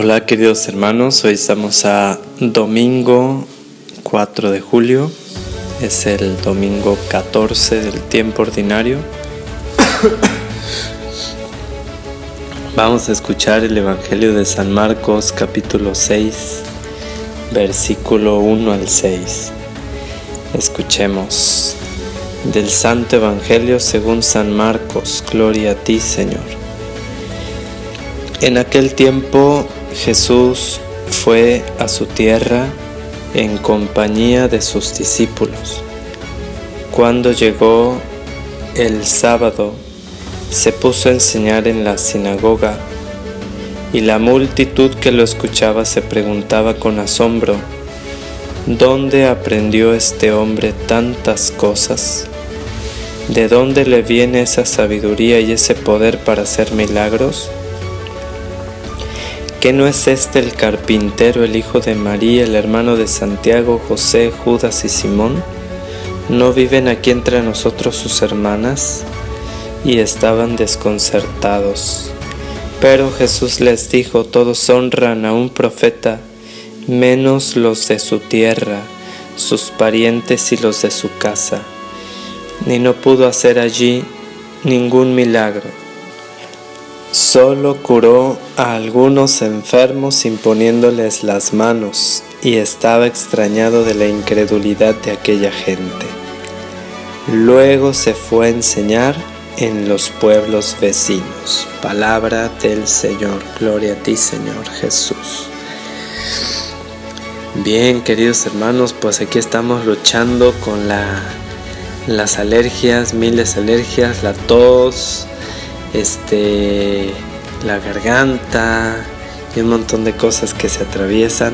Hola queridos hermanos, hoy estamos a domingo 4 de julio, es el domingo 14 del tiempo ordinario. Vamos a escuchar el Evangelio de San Marcos capítulo 6, versículo 1 al 6. Escuchemos del Santo Evangelio según San Marcos. Gloria a ti, Señor. En aquel tiempo Jesús fue a su tierra en compañía de sus discípulos. Cuando llegó el sábado, se puso a enseñar en la sinagoga, y la multitud que lo escuchaba se preguntaba con asombro: ¿dónde aprendió este hombre tantas cosas? ¿De dónde le viene esa sabiduría y ese poder para hacer milagros? ¿Qué no es este el carpintero, el hijo de María, el hermano de Santiago, José, Judas y Simón? ¿No viven aquí entre nosotros sus hermanas? Y estaban desconcertados. Pero Jesús les dijo: todos honran a un profeta, menos los de su tierra, sus parientes y los de su casa. Ni no pudo hacer allí ningún milagro. Solo curó a algunos enfermos imponiéndoles las manos, y estaba extrañado de la incredulidad de aquella gente. Luego se fue a enseñar en los pueblos vecinos. Palabra del Señor. Gloria a ti, Señor Jesús. Bien, queridos hermanos, pues aquí estamos luchando con las alergias, miles de alergias, la tos, la garganta y un montón de cosas que se atraviesan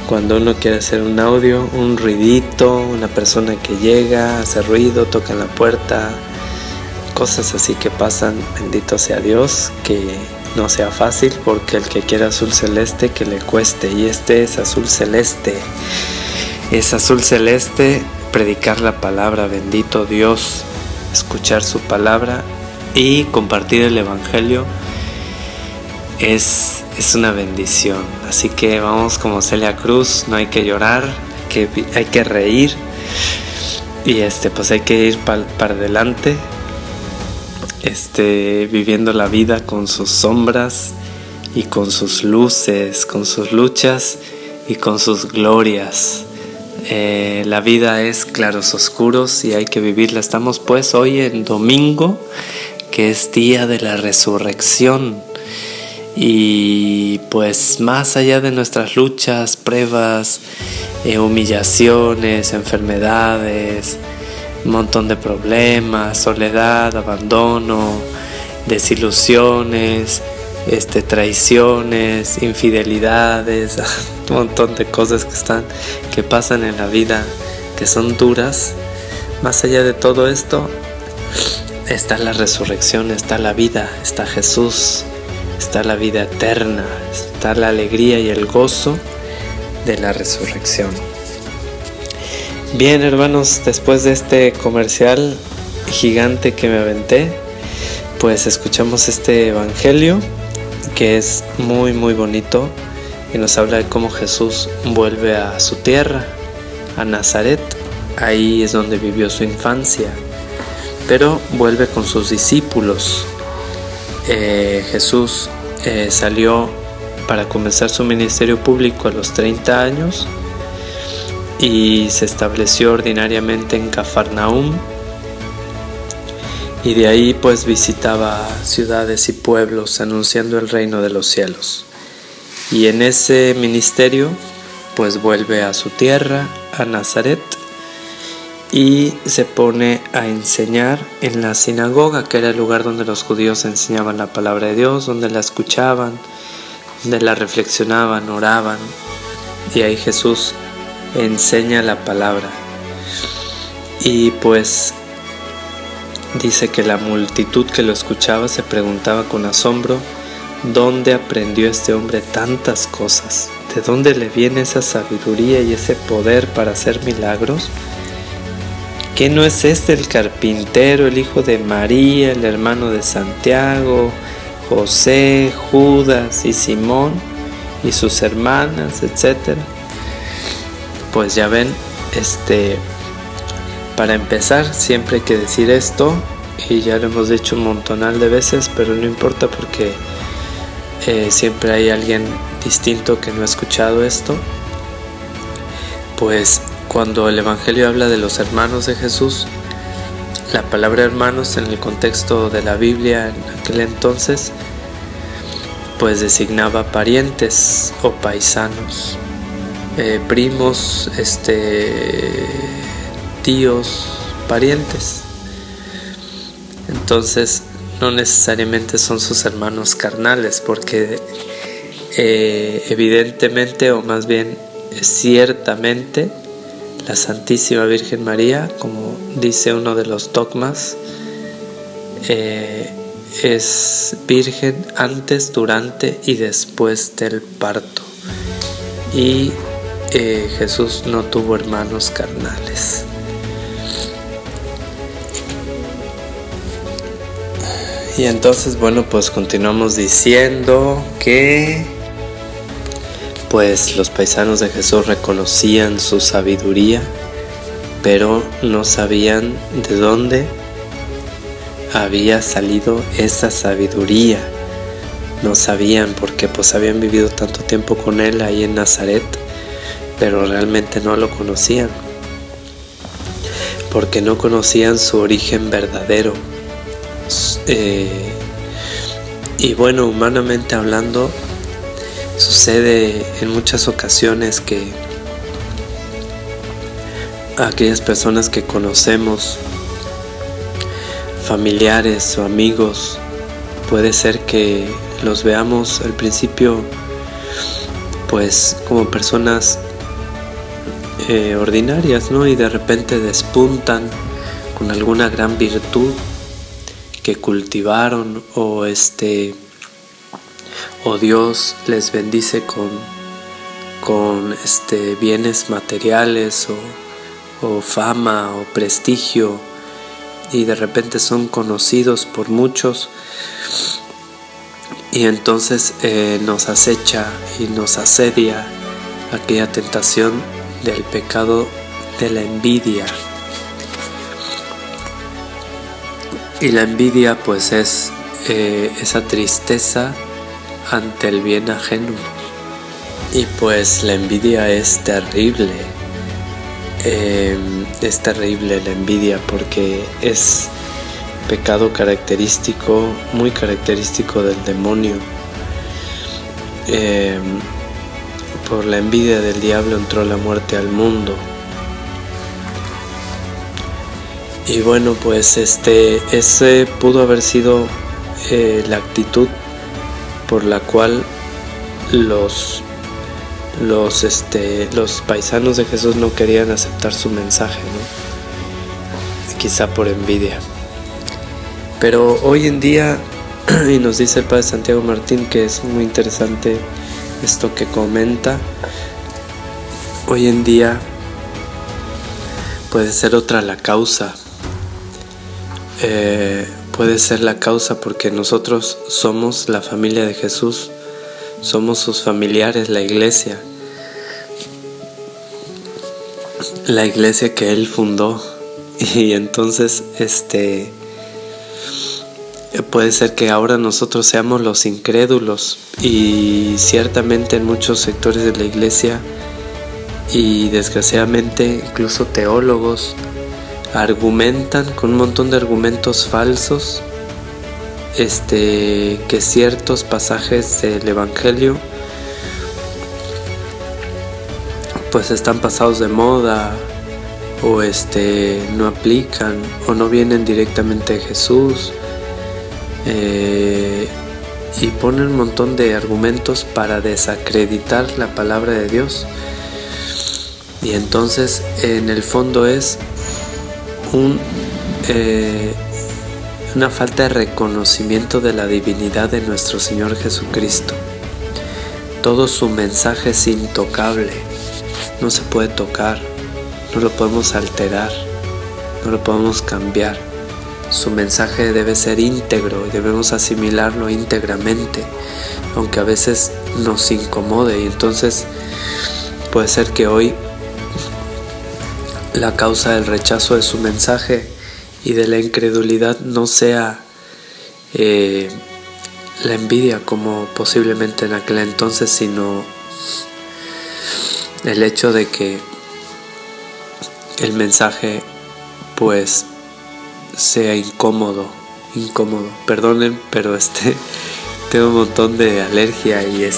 cuando uno quiere hacer un audio, un ruidito, una persona que llega, hace ruido, toca en la puerta, cosas así que pasan. Bendito sea Dios, que no sea fácil, porque el que quiera azul celeste que le cueste, y este es azul celeste, predicar la palabra. Bendito Dios, escuchar su palabra y compartir el Evangelio es una bendición. Así que vamos como Celia Cruz, no hay que llorar, hay que reír, y pues hay que ir para adelante, viviendo la vida con sus sombras y con sus luces, con sus luchas y con sus glorias. La vida es claros oscuros y hay que vivirla. Estamos pues hoy en domingo, que es día de la resurrección, y pues más allá de nuestras luchas, pruebas, humillaciones, enfermedades, un montón de problemas, soledad, abandono, desilusiones, traiciones, infidelidades, un montón de cosas que pasan en la vida, que son duras. Más allá de todo esto está la resurrección, está la vida, está Jesús, está la vida eterna, está la alegría y el gozo de la resurrección. Bien, hermanos, después de este comercial gigante que me aventé, pues escuchamos este evangelio que es muy muy bonito, y nos habla de cómo Jesús vuelve a su tierra, a Nazaret. Ahí es donde vivió su infancia, pero vuelve con sus discípulos. Jesús salió para comenzar su ministerio público a los 30 años y se estableció ordinariamente en Cafarnaúm, y de ahí pues visitaba ciudades y pueblos anunciando el reino de los cielos. Y en ese ministerio pues vuelve a su tierra, a Nazaret, y se pone a enseñar en la sinagoga, que era el lugar donde los judíos enseñaban la palabra de Dios, donde la escuchaban, donde la reflexionaban, oraban, y ahí Jesús enseña la palabra. Y pues dice que la multitud que lo escuchaba se preguntaba con asombro: ¿dónde aprendió este hombre tantas cosas? ¿De dónde le viene esa sabiduría y ese poder para hacer milagros? ¿Qué no es este el carpintero, el hijo de María, el hermano de Santiago, José, Judas y Simón? y sus hermanas, etc. Pues ya ven, para empezar siempre hay que decir esto, y ya lo hemos dicho un montonal de veces, pero no importa porque siempre hay alguien distinto que no ha escuchado esto. Pues cuando el Evangelio habla de los hermanos de Jesús, la palabra hermanos en el contexto de la Biblia en aquel entonces pues designaba parientes o paisanos, primos, tíos, parientes. Entonces no necesariamente son sus hermanos carnales, porque evidentemente, o más bien ciertamente, la Santísima Virgen María, como dice uno de los dogmas, es virgen antes, durante y después del parto. Y Jesús no tuvo hermanos carnales. Y entonces, bueno, pues continuamos diciendo que pues los paisanos de Jesús reconocían su sabiduría, pero no sabían de dónde había salido esa sabiduría. No sabían porque pues habían vivido tanto tiempo con él ahí en Nazaret, pero realmente no lo conocían, porque no conocían su origen verdadero. Y bueno, humanamente hablando, sucede en muchas ocasiones que aquellas personas que conocemos, familiares o amigos, puede ser que los veamos al principio pues como personas ordinarias, ¿no? Y de repente despuntan con alguna gran virtud que cultivaron, o Dios les bendice con bienes materiales o fama o prestigio, y de repente son conocidos por muchos, y entonces nos acecha y nos asedia aquella tentación del pecado de la envidia. Y la envidia pues es esa tristeza ante el bien ajeno. Y pues la envidia es terrible. Es terrible la envidia porque es pecado característico, muy característico del demonio. Por la envidia del diablo entró la muerte al mundo. Y bueno, pues ese pudo haber sido la actitud por la cual los paisanos de Jesús no querían aceptar su mensaje, ¿no? Quizá por envidia. Pero hoy en día, y nos dice el Padre Santiago Martín, que es muy interesante esto que comenta, hoy en día puede ser otra la causa. Puede ser la causa porque nosotros somos la familia de Jesús, somos sus familiares, la iglesia que él fundó, y entonces puede ser que ahora nosotros seamos los incrédulos, y ciertamente en muchos sectores de la iglesia, y desgraciadamente incluso teólogos, argumentan con un montón de argumentos falsos que ciertos pasajes del Evangelio pues están pasados de moda, o no aplican, o no vienen directamente de Jesús, y ponen un montón de argumentos para desacreditar la palabra de Dios. Y entonces en el fondo es una falta de reconocimiento de la divinidad de nuestro Señor Jesucristo. Todo su mensaje es intocable, no se puede tocar, no lo podemos alterar, no lo podemos cambiar. Su mensaje debe ser íntegro y debemos asimilarlo íntegramente, aunque a veces nos incomode. Y entonces puede ser que hoy la causa del rechazo de su mensaje y de la incredulidad no sea la envidia como posiblemente en aquel entonces, sino el hecho de que el mensaje pues sea incómodo. Perdonen, pero tengo un montón de alergia y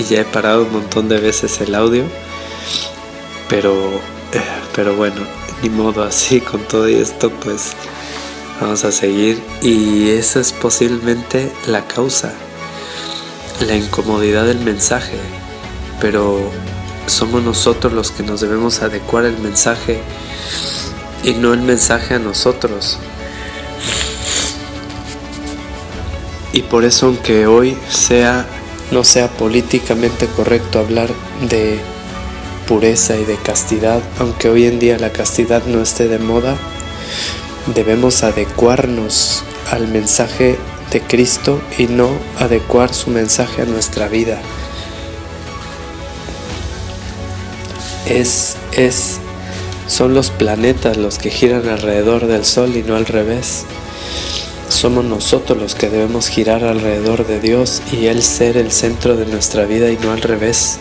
ya he parado un montón de veces el audio, pero bueno, ni modo, así con todo esto pues vamos a seguir. Y esa es posiblemente la causa, la incomodidad del mensaje, pero somos nosotros los que nos debemos adecuar al mensaje y no el mensaje a nosotros. Y por eso, aunque hoy no sea políticamente correcto hablar de pureza y de castidad, aunque hoy en día la castidad no esté de moda, debemos adecuarnos al mensaje de Cristo y no adecuar su mensaje a nuestra vida. Son los planetas los que giran alrededor del Sol y no al revés. Somos nosotros los que debemos girar alrededor de Dios y Él ser el centro de nuestra vida y no al revés.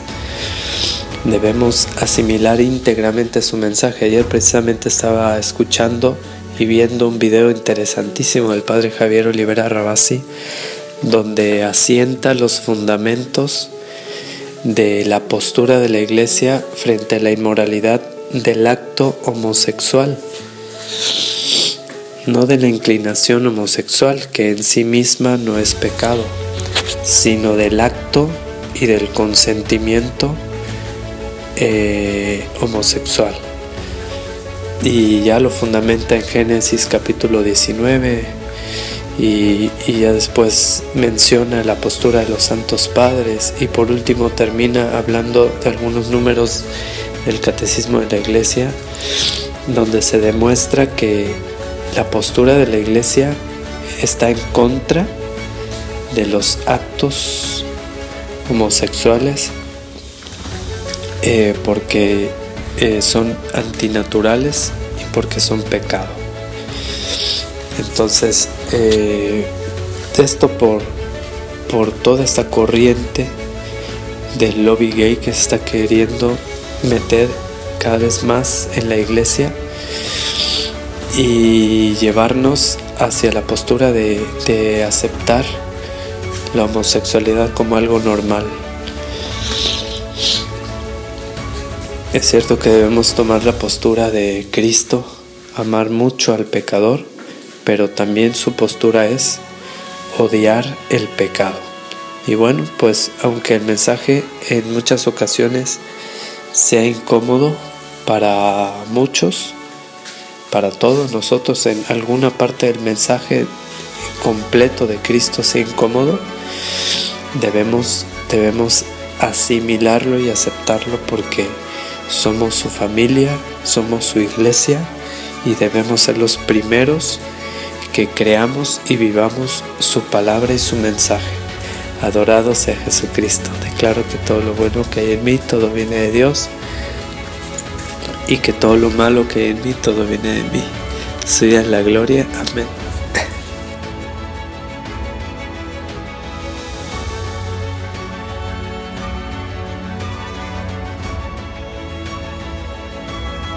Debemos asimilar íntegramente su mensaje. Ayer precisamente estaba escuchando y viendo un video interesantísimo del padre Javier Olivera Rabasi, donde asienta los fundamentos de la postura de la Iglesia frente a la inmoralidad del acto homosexual, no de la inclinación homosexual, que en sí misma no es pecado, sino del acto y del consentimiento homosexual. Y ya lo fundamenta en Génesis capítulo 19 y ya después menciona la postura de los santos padres, y por último termina hablando de algunos números del catecismo de la Iglesia, donde se demuestra que la postura de la Iglesia está en contra de los actos homosexuales porque son antinaturales y porque son pecado. Entonces esto por toda esta corriente del lobby gay que se está queriendo meter cada vez más en la Iglesia y llevarnos hacia la postura de aceptar la homosexualidad como algo normal. Es cierto que debemos tomar la postura de Cristo, amar mucho al pecador, pero también su postura es odiar el pecado. Y bueno, pues aunque el mensaje en muchas ocasiones sea incómodo para muchos, para todos nosotros en alguna parte del mensaje completo de Cristo sea incómodo, debemos asimilarlo y aceptarlo, porque somos su familia, somos su iglesia y debemos ser los primeros que creamos y vivamos su palabra y su mensaje. Adorado sea Jesucristo. Declaro que todo lo bueno que hay en mí, todo viene de Dios, y que todo lo malo que hay en mí, todo viene de mí. Suya es la gloria. Amén.